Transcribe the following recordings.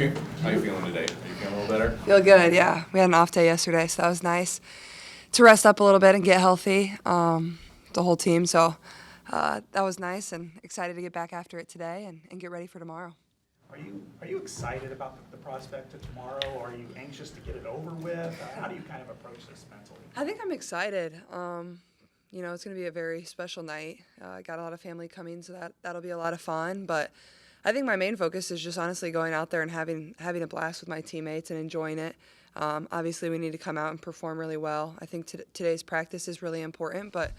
How you feeling today? Are you feeling a little better? Feel good, yeah. We had an off day yesterday, so that was nice to rest up a little bit and get healthy, the whole team. So that was nice, and excited to get back after it today and get ready for tomorrow. Are you excited about the prospect of tomorrow, or are you anxious to get it over with? How do you kind of approach this mentally? I think I'm excited. It's going to be a very special night. I got a lot of family coming, so that'll be a lot of fun. But I think my main focus is just honestly going out there and having a blast with my teammates and enjoying it. Obviously, we need to come out and perform really well. I think today's practice is really important, but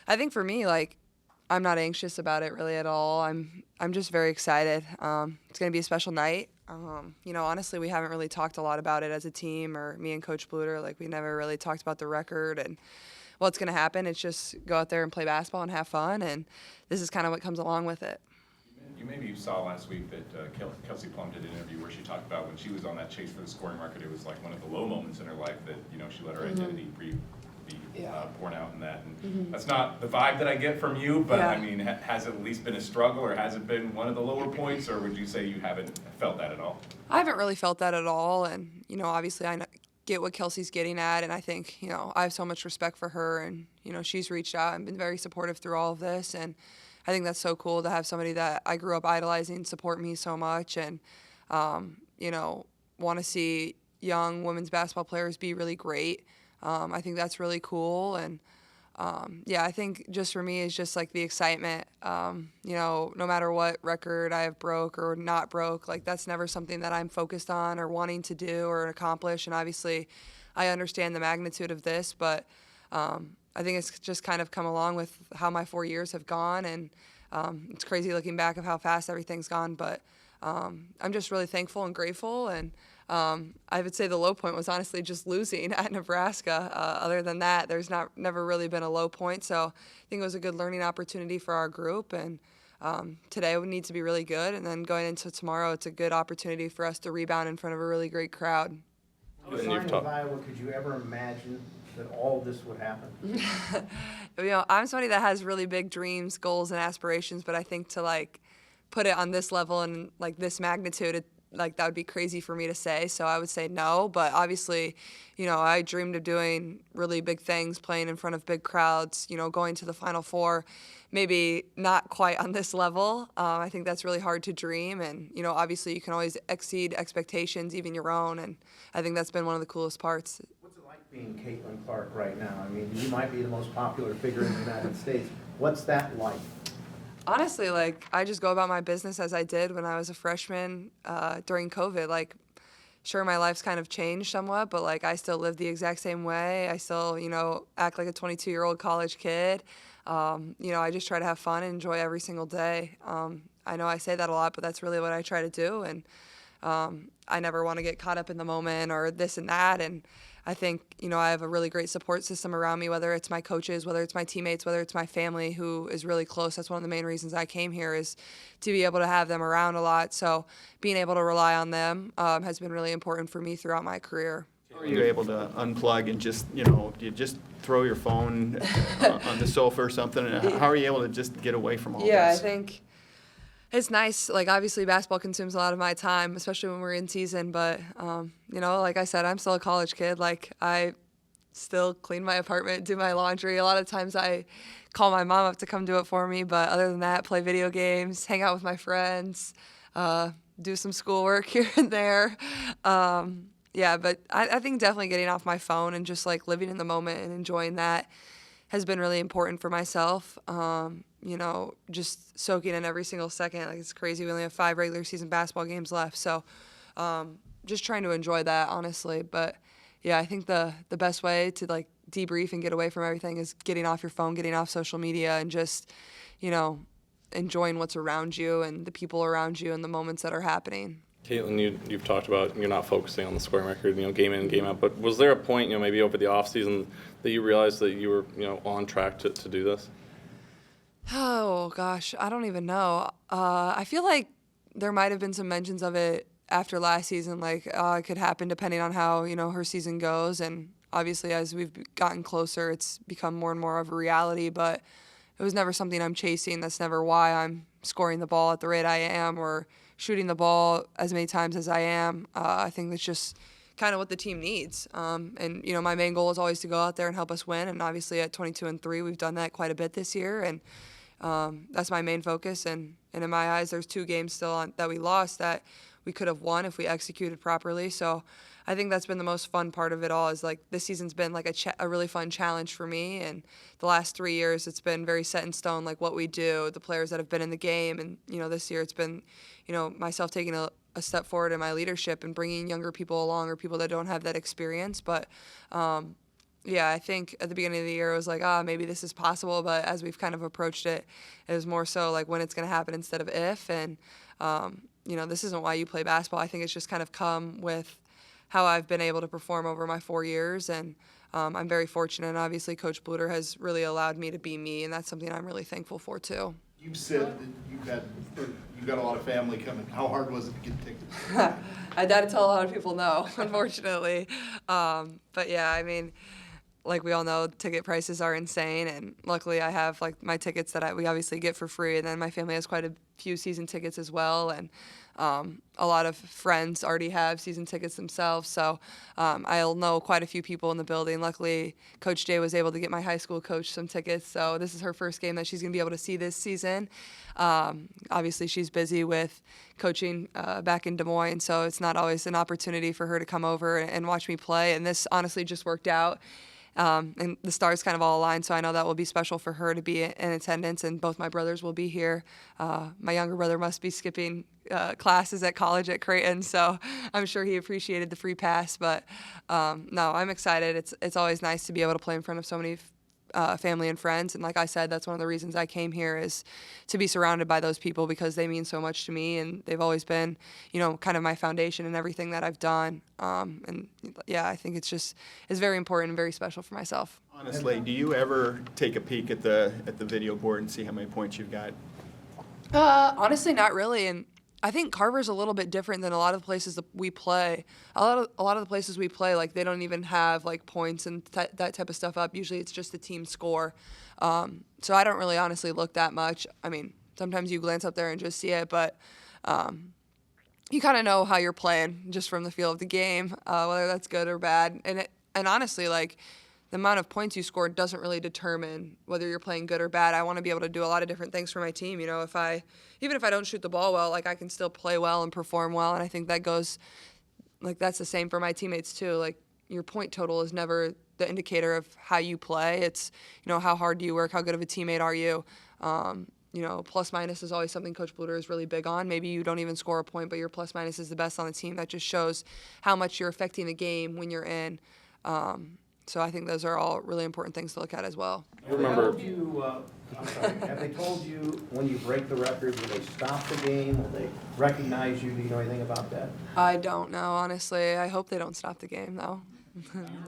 I think for me, I'm not anxious about it really at all. I'm just very excited. It's going to be a special night. Honestly, we haven't really talked a lot about it as a team, or me and Coach Bluder. We never really talked about the record and what's going to happen. It's just go out there and play basketball and have fun, and this is kind of what comes along with it. You saw last week that Kelsey Plum did an interview where she talked about when she was on that chase for the scoring record, it was like one of the low moments in her life that she let her identity be born out in that. And that's not the vibe that I get from you, but I mean, has it at least been a struggle, or has it been one of the lower points, or would you say you haven't felt that at all? I haven't really felt that at all, and obviously I get what Kelsey's getting at, and I think I have so much respect for her, and she's reached out and been very supportive through all of this, and I think that's so cool to have somebody that I grew up idolizing support me so much, and want to see young women's basketball players be really great. I think that's really cool, and I think just for me it's just the excitement. No matter what record I have broke or not broke, that's never something that I'm focused on or wanting to do or accomplish. And obviously, I understand the magnitude of this, but I think it's just kind of come along with how my 4 years have gone, and it's crazy looking back of how fast everything's gone. But I'm just really thankful and grateful, and I would say the low point was honestly just losing at Nebraska. Other than that, there's never really been a low point. So I think it was a good learning opportunity for our group, and today we need to be really good. And then going into tomorrow, it's a good opportunity for us to rebound in front of a really great crowd. Outside of Iowa, could you ever imagine that all this would happen? I'm somebody that has really big dreams, goals, and aspirations, but I think to put it on this level and this magnitude, that would be crazy for me to say. So I would say no, but obviously, I dreamed of doing really big things, playing in front of big crowds, going to the Final Four, maybe not quite on this level. I think that's really hard to dream, and obviously you can always exceed expectations, even your own, and I think that's been one of the coolest parts. What's it like being Caitlin Clark right now? I mean, you might be the most popular figure in the United States. What's that like? Honestly, I just go about my business as I did when I was a freshman during COVID. Sure, my life's kind of changed somewhat, but I still live the exact same way. I still, act like a 22-year-old college kid. I just try to have fun and enjoy every single day. I know I say that a lot, but that's really what I try to do. And I never want to get caught up in the moment or this and that. And I think, I have a really great support system around me, whether it's my coaches, whether it's my teammates, whether it's my family who is really close. That's one of the main reasons I came here, is to be able to have them around a lot. So being able to rely on them has been really important for me throughout my career. Are you able to unplug and just, you just throw your phone on the sofa or something? How are you able to just get away from all this? Yeah, I think it's nice. Obviously, basketball consumes a lot of my time, especially when we're in season. But, like I said, I'm still a college kid. I still clean my apartment, do my laundry. A lot of times I call my mom up to come do it for me. But other than that, play video games, hang out with my friends, do some schoolwork here and there. But I think definitely getting off my phone and just living in the moment and enjoying that has been really important for myself. Just soaking in every single second. It's crazy. We only have 5 regular season basketball games left. So just trying to enjoy that, honestly. But, yeah, I think the best way to, debrief and get away from everything is getting off your phone, getting off social media, and just, enjoying what's around you and the people around you and the moments that are happening. Caitlin, you've talked about you're not focusing on the scoring record, game in and game out. But was there a point, maybe over the off season, that you realized that you were, on track to do this? Oh gosh, I don't even know. I feel like there might have been some mentions of it after last season, it could happen depending on how her season goes. And obviously, as we've gotten closer, it's become more and more of a reality. But it was never something I'm chasing. That's never why I'm scoring the ball at the rate I am or shooting the ball as many times as I am. I think that's just kind of what the team needs. And, you know, my main goal is always to go out there and help us win. And obviously at 22-3, we've done that quite a bit this year. And that's my main focus. And in my eyes, there's 2 games still that we lost that we could have won if we executed properly. So I think that's been the most fun part of it all, is like this season's been like a really fun challenge for me. And the last 3 years, it's been very set in stone, like what we do, the players that have been in the game. And, you know, this year it's been, you know, myself taking a step forward in my leadership and bringing younger people along, or people that don't have that experience. But yeah, I think at the beginning of the year it was like, maybe this is possible. But as we've kind of approached it, it was more so like when it's going to happen instead of if. And, you know, this isn't why you play basketball. I think it's just kind of come with how I've been able to perform over my 4 years. And I'm very fortunate. And obviously, Coach Bluder has really allowed me to be me. And that's something I'm really thankful for, too. You said that you got a lot of family coming. How hard was it to get tickets? I had to tell a lot of people no, unfortunately. But yeah, I mean, like we all know, ticket prices are insane, and luckily I have like my tickets that we obviously get for free, and then my family has quite a few season tickets as well, and a lot of friends already have season tickets themselves, so I'll know quite a few people in the building. Luckily, Coach Jay was able to get my high school coach some tickets, so this is her first game that she's going to be able to see this season. Obviously, she's busy with coaching back in Des Moines, so it's not always an opportunity for her to come over and watch me play, and this honestly just worked out. And the stars kind of all aligned, so I know that will be special for her to be in attendance, and both my brothers will be here. My younger brother must be skipping classes at college at Creighton, so I'm sure he appreciated the free pass. But no, I'm excited. It's always nice to be able to play in front of so many family and friends, and like I said, that's one of the reasons I came here, is to be surrounded by those people, because they mean so much to me, and they've always been, you know, kind of my foundation in everything that I've done. And yeah, I think it's very important and very special for myself. Honestly, do you ever take a peek at the video board and see how many points you've got? Honestly, not really. And I think Carver's a little bit different than a lot of the places that we play. A lot of the places we play, like, they don't even have like points and that type of stuff up. Usually, it's just the team score. So I don't really honestly look that much. I mean, sometimes you glance up there and just see it, but you kind of know how you're playing just from the feel of the game, whether that's good or bad. And honestly, like, the amount of points you score doesn't really determine whether you're playing good or bad. I want to be able to do a lot of different things for my team. You know, even if I don't shoot the ball well, like, I can still play well and perform well. And I think that goes, like, that's the same for my teammates too. Like, your point total is never the indicator of how you play. It's, you know, how hard do you work? How good of a teammate are you? You know, plus minus is always something Coach Bluder is really big on. Maybe you don't even score a point, but your plus minus is the best on the team. That just shows how much you're affecting the game when you're in. So I think those are all really important things to look at as well. Have they told you, have they told you when you break the record, will they stop the game? Will they recognize you? Do you know anything about that? I don't know, honestly. I hope they don't stop the game, though.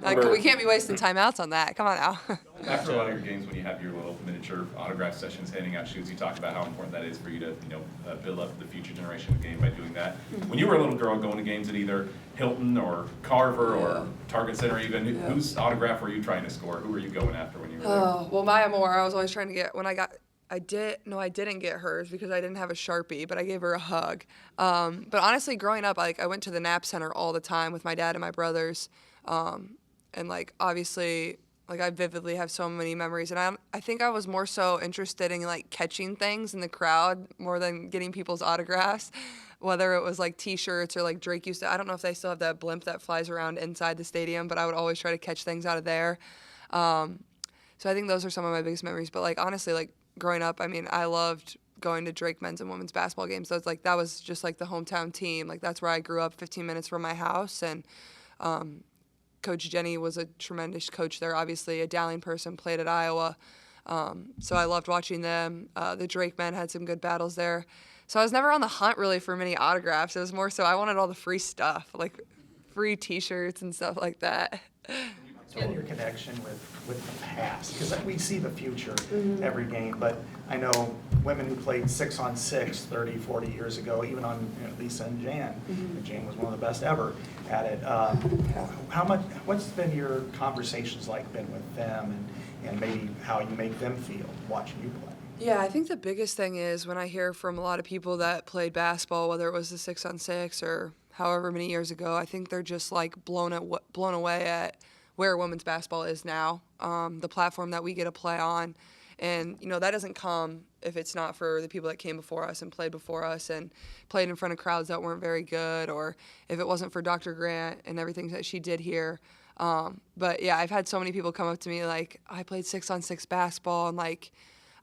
Like, we can't be wasting timeouts on that. Come on now. After a lot of your games, when you have your little miniature autograph sessions, handing out shoes, you talk about how important that is for you to, you know, build up the future generation of the game by doing that. When you were a little girl going to games at either Hilton or Carver or Target Center even, whose autograph were you trying to score? Who were you going after when you were there? Oh, well, Maya Moore, I was always trying to get, I didn't get hers because I didn't have a Sharpie, but I gave her a hug. But honestly, growing up, like, I went to the Knapp Center all the time with my dad and my brothers. And, like, obviously, like, I vividly have so many memories. And I think I was more so interested in, like, catching things in the crowd more than getting people's autographs, whether it was, like, T-shirts or, like, Drake used to, I don't know if they still have that blimp that flies around inside the stadium, but I would always try to catch things out of there. So I think those are some of my biggest memories. But, like, honestly, like, growing up, I mean, I loved going to Drake men's and women's basketball games. So it's like, that was just, like, the hometown team. Like, that's where I grew up, 15 minutes from my house. And Coach Jenny was a tremendous coach there, obviously a Dowling person, played at Iowa. So I loved watching them. The Drake men had some good battles there. So I was never on the hunt really for many autographs. It was more so I wanted all the free stuff, like free T-shirts and stuff like that. And your connection with the past, because we see the future every game, but I know women who played 6-on-6 30, 40 years ago, even on, you know, Lisa and Jan. And Jan was one of the best ever at it. What's been your conversations like been with them, and maybe how you make them feel watching you play? Yeah, I think the biggest thing is when I hear from a lot of people that played basketball, whether it was the 6-on-6 or however many years ago, I think they're just like blown away at where women's basketball is now, the platform that we get to play on. And, that doesn't come if it's not for the people that came before us and played before us and played in front of crowds that weren't very good, or if it wasn't for Dr. Grant and everything that she did here. But, yeah, I've had so many people come up to me like, I played 6-on-6 basketball, and, like,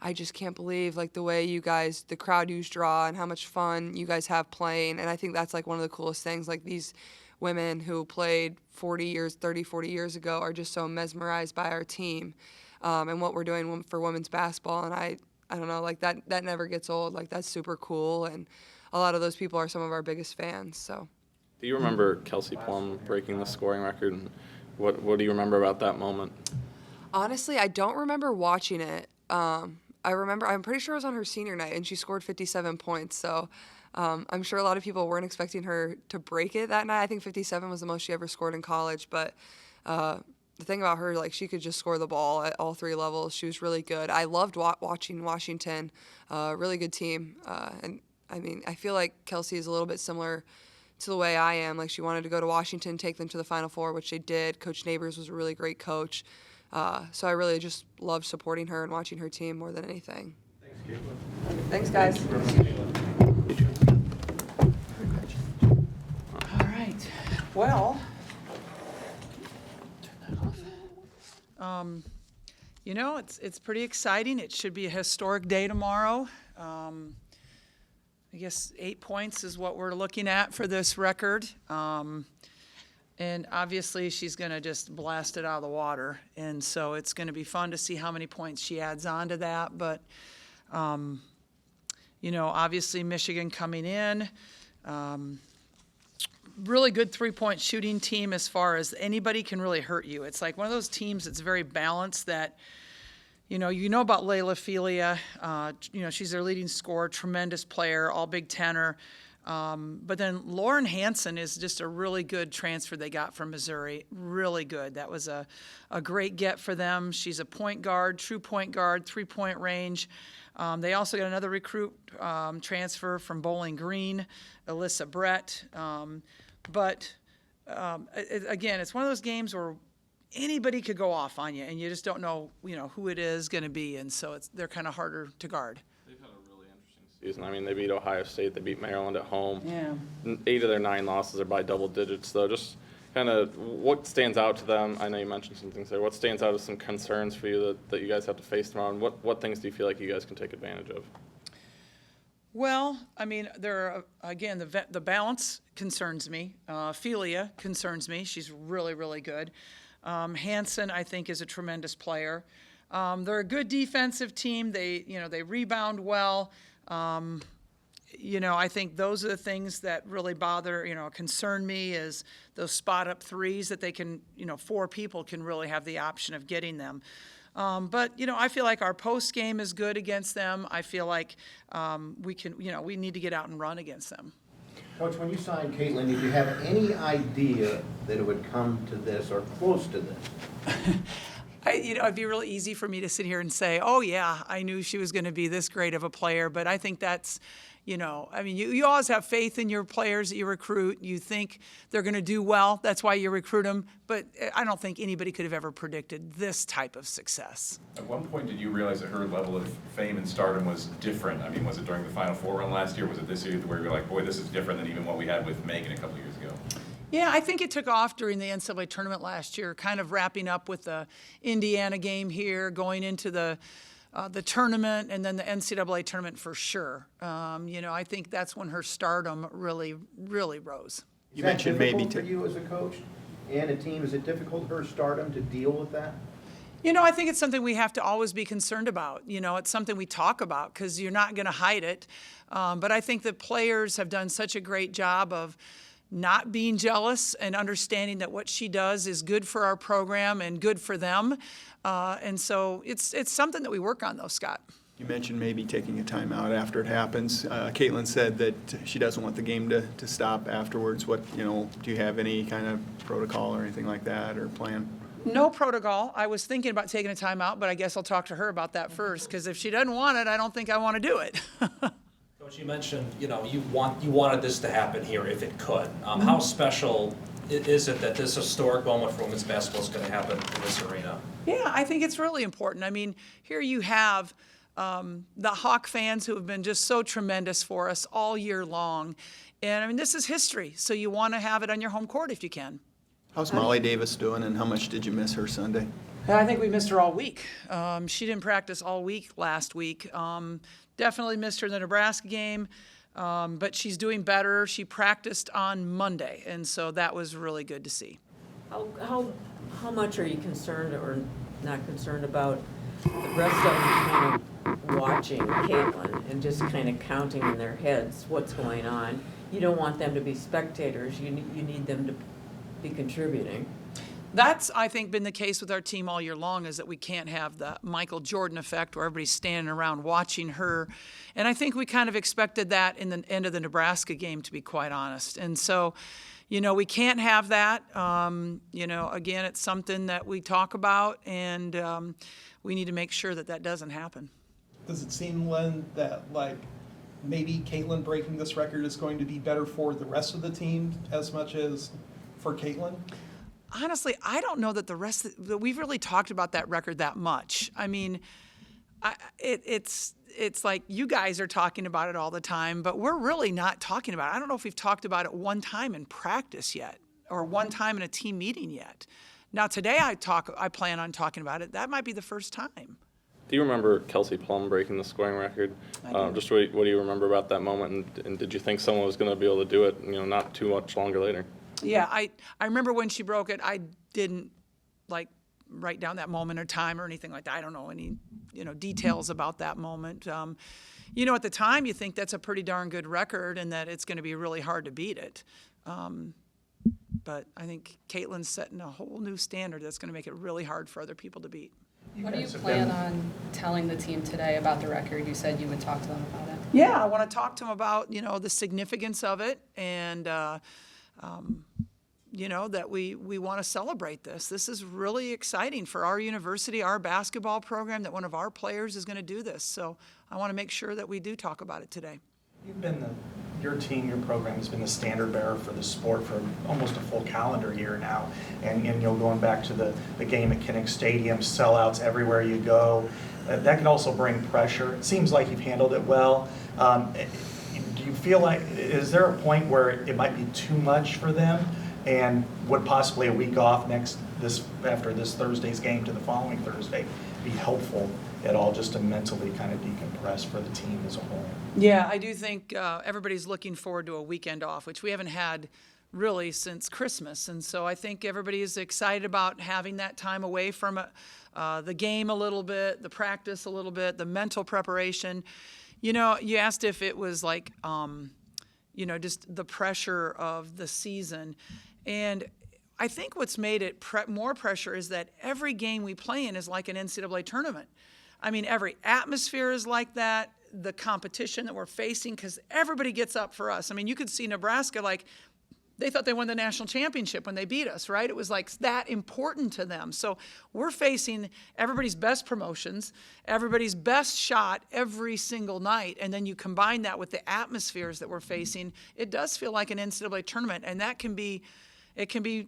I just can't believe, like, the way you guys, the crowd you draw and how much fun you guys have playing. And I think that's, like, one of the coolest things. Like, these women who played 40 years ago are just so mesmerized by our team and what we're doing for women's basketball. And I don't know, like, that never gets old. Like, that's super cool. And a lot of those people are some of our biggest fans, so. Do you remember Kelsey Plum breaking the scoring record, and what do you remember about that moment? Honestly, I don't remember watching it. I'm pretty sure it was on her senior night, and she scored 57 points. So I'm sure a lot of people weren't expecting her to break it that night. I think 57 was the most she ever scored in college. But the thing about her, like, she could just score the ball at all three levels. She was really good. I loved watching Washington, really good team. And, I mean, I feel like Kelsey is a little bit similar to the way I am. Like, she wanted to go to Washington, take them to the Final Four, which they did. Coach Neighbors was a really great coach. So I really just love supporting her and watching her team more than anything. Thanks, guys. All right. Well, it's pretty exciting. It should be a historic day tomorrow. I guess 8 points is what we're looking at for this record. And obviously she's going to just blast it out of the water. And so it's going to be fun to see how many points she adds on to that. But, obviously Michigan coming in. Really good three-point shooting team as far as anybody can really hurt you. It's like one of those teams that's very balanced that, you know about Layla Felia. She's their leading scorer, tremendous player, all Big Tenner. But then Lauren Hansen is just a really good transfer they got from Missouri. Really good. That was a great get for them. She's a point guard, true point guard, three-point range. They also got another recruit transfer from Bowling Green, Alyssa Brett. Again, it's one of those games where anybody could go off on you, and you just don't know, who it is going to be, and so they're kind of harder to guard. They've had a really interesting season. I mean, they beat Ohio State, they beat Maryland at home. Yeah. 8 of their 9 losses are by double digits, though. Just kind of what stands out to them? I know you mentioned some things there. What stands out as some concerns for you that you guys have to face tomorrow, and what things do you feel like you guys can take advantage of? Well, I mean, again, the balance concerns me. Felia concerns me. She's really, really good. Hansen, I think, is a tremendous player. They're a good defensive team. They rebound well. I think those are the things that really concern me is those spot-up threes that they can, 4 people can really have the option of getting them. But I feel like our post game is good against them. I feel like we need to get out and run against them. Coach, when you signed Caitlin, did you have any idea that it would come to this or close to this? It'd be really easy for me to sit here and say, oh, yeah, I knew she was going to be this great of a player. But I think that's, you always have faith in your players that you recruit. You think they're going to do well. That's why you recruit them. But I don't think anybody could have ever predicted this type of success. At one point, did you realize that her level of fame and stardom was different? I mean, was it during the Final Four run last year? Was it this year where you're like, boy, this is different than even what we had with Megan a couple years ago? Yeah, I think it took off during the NCAA tournament last year, kind of wrapping up with the Indiana game here, going into the tournament, and then the NCAA tournament for sure. I think that's when her stardom really, really rose. You mentioned maybe for you as a coach and a team, is it difficult for her stardom to deal with that? I think it's something we have to always be concerned about. It's something we talk about because you're not going to hide it. But I think the players have done such a great job of not being jealous and understanding that what she does is good for our program and good for them. And so it's something that we work on, though, Scott. You mentioned maybe taking a timeout after it happens. Caitlin said that she doesn't want the game to stop afterwards. Do you have any kind of protocol or anything like that or plan? No protocol. I was thinking about taking a timeout, but I guess I'll talk to her about that first, because if she doesn't want it, I don't think I want to do it. Coach, you mentioned, you wanted this to happen here if it could. How special is it that this historic moment for women's basketball is going to happen in this arena? Yeah, I think it's really important. I mean, here you have the Hawk fans who have been just so tremendous for us all year long. And I mean, this is history, so you want to have it on your home court if you can. How's Molly Davis doing, and how much did you miss her Sunday? I think we missed her all week. She didn't practice all week last week. Definitely missed her in the Nebraska game, but she's doing better. She practiced on Monday, and so that was really good to see. How much are you concerned or not concerned about the rest of them kind of watching Caitlin and just kind of counting in their heads what's going on? You don't want them to be spectators. You need them to be contributing. That's, I think, been the case with our team all year long, is that we can't have the Michael Jordan effect where everybody's standing around watching her. And I think we kind of expected that in the end of the Nebraska game, to be quite honest. And so, we can't have that. Again, it's something that we talk about, and we need to make sure that that doesn't happen. Does it seem, Len, that maybe Caitlin breaking this record is going to be better for the rest of the team as much as for Caitlin? Honestly, I don't know that that we've really talked about that record that much. I mean, it's like you guys are talking about it all the time, but we're really not talking about it. I don't know if we've talked about it one time in practice yet, or one time in a team meeting yet. Now today I plan on talking about it. That might be the first time. Do you remember Kelsey Plum breaking the scoring record? Just what do you remember about that moment, and did you think someone was going to be able to do it, not too much longer later? Yeah, I remember when she broke it. I didn't write down that moment or time or anything like that. I don't know any details about that moment. At the time you think that's a pretty darn good record and that it's going to be really hard to beat it. But I think Caitlin's setting a whole new standard that's going to make it really hard for other people to beat. What do you plan on telling the team today about the record? You said you would talk to them about it. Yeah, I want to talk to them about the significance of it, and that we want to celebrate this. This is really exciting for our university, our basketball program, that one of our players is going to do this. So I want to make sure that we do talk about it today. You've been your team, your program has been the standard bearer for the sport for almost a full calendar year now. And going back to the game at Kinnick Stadium, sellouts everywhere you go. That can also bring pressure. It seems like you've handled it well. Do you feel like, is there a point where it might be too much for them? And would possibly a week off after this Thursday's game to the following Thursday be helpful at all, just to mentally kind of decompress for the team as a whole? Yeah, I do think everybody's looking forward to a weekend off, which we haven't had really since Christmas. And so I think everybody is excited about having that time away from the game a little bit, the practice a little bit, the mental preparation. You asked if it was just the pressure of the season. And I think what's made it more pressure is that every game we play in is like an NCAA tournament. I mean, every atmosphere is like that, the competition that we're facing, because everybody gets up for us. I mean, you could see Nebraska, they thought they won the national championship when they beat us, right? It was that important to them. So we're facing everybody's best promotions, everybody's best shot every single night, and then you combine that with the atmospheres that we're facing, it does feel like an NCAA tournament, and that can be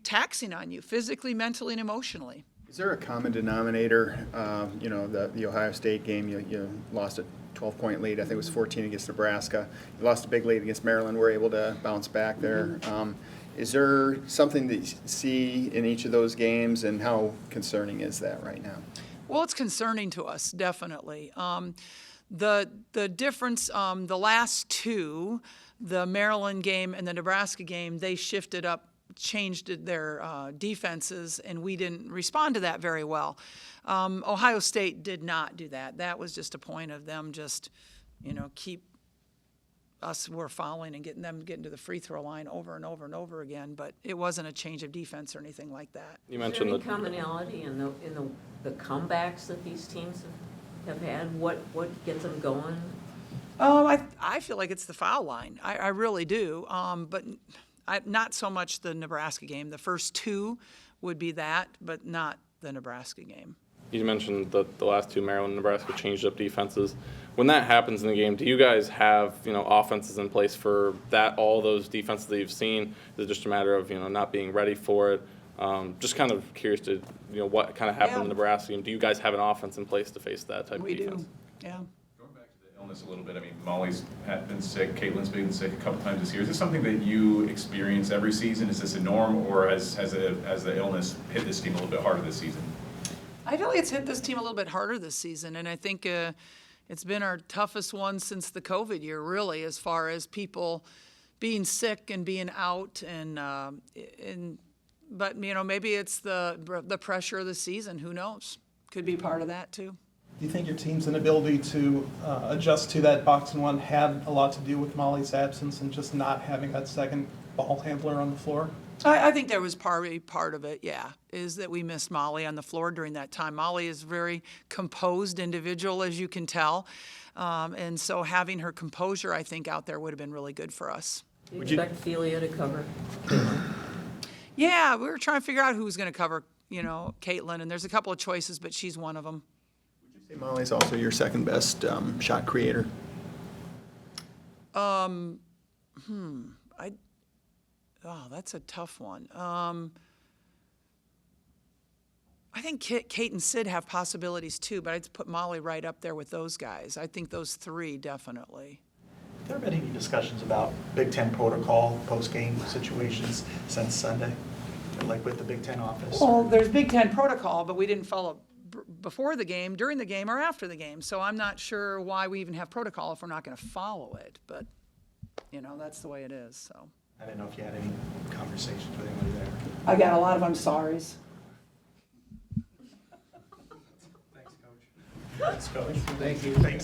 taxing on you physically, mentally, and emotionally. Is there a common denominator? The Ohio State game, you lost a 12-point lead. I think it was 14 against Nebraska. You lost a big lead against Maryland. We're able to bounce back there. Is there something that you see in each of those games, and how concerning is that right now? Well, it's concerning to us, definitely. The difference, the last two, the Maryland game and the Nebraska game, they shifted up, changed their defenses, and we didn't respond to that very well. Ohio State did not do that. That was just a point of them just, keep us were fouling and getting to the free throw line over and over and over again. But it wasn't a change of defense or anything like that. You mentioned is there any commonality in the comebacks that these teams have had? What gets them going? I feel like it's the foul line. I really do. But not so much the Nebraska game. The first two would be that, but not the Nebraska game. You mentioned the last two, Maryland and Nebraska, changed up defenses. When that happens in the game, do you guys have, offenses in place for that, all those defenses that you've seen? Is it just a matter of, not being ready for it? Just kind of curious to, what kind of happened in the Nebraska game. Do you guys have an offense in place to face that type of defense? We do, yeah. Going back to the illness a little bit, I mean, Molly's been sick, Caitlin's been sick a couple times this year. Is this something that you experience every season? Is this a norm, or has the illness hit this team a little bit harder this season? I feel like it's hit this team a little bit harder this season, and I think it's been our toughest one since the COVID year, really, as far as people being sick and being out, but maybe it's the pressure of the season. Who knows? Could be part of that too. Do you think your team's inability to adjust to that box and one had a lot to do with Molly's absence and just not having that second ball handler on the floor? I think there was probably part of it, yeah, is that we missed Molly on the floor during that time. Molly is a very composed individual, as you can tell, and so having her composure, I think, out there would have been really good for us. Do you expect Felia to cover? Yeah, we were trying to figure out who was going to cover, Caitlin, and there's a couple of choices, but she's one of them. Would you say Molly's also your second best shot creator? Oh, that's a tough one. I think Kate and Sid have possibilities too, but I'd put Molly right up there with those guys. I think those three definitely. Have there been any discussions about Big Ten protocol, post-game situations since Sunday? Like with the Big Ten office? Well, there's Big Ten protocol, but we didn't follow before the game, during the game, or after the game. So I'm not sure why we even have protocol if we're not going to follow it. But, that's the way it is. So I didn't know if you had any conversations with anybody there. I got a lot of I'm sorries. Thanks, Coach. Thanks, Coach. Thank you. Thanks.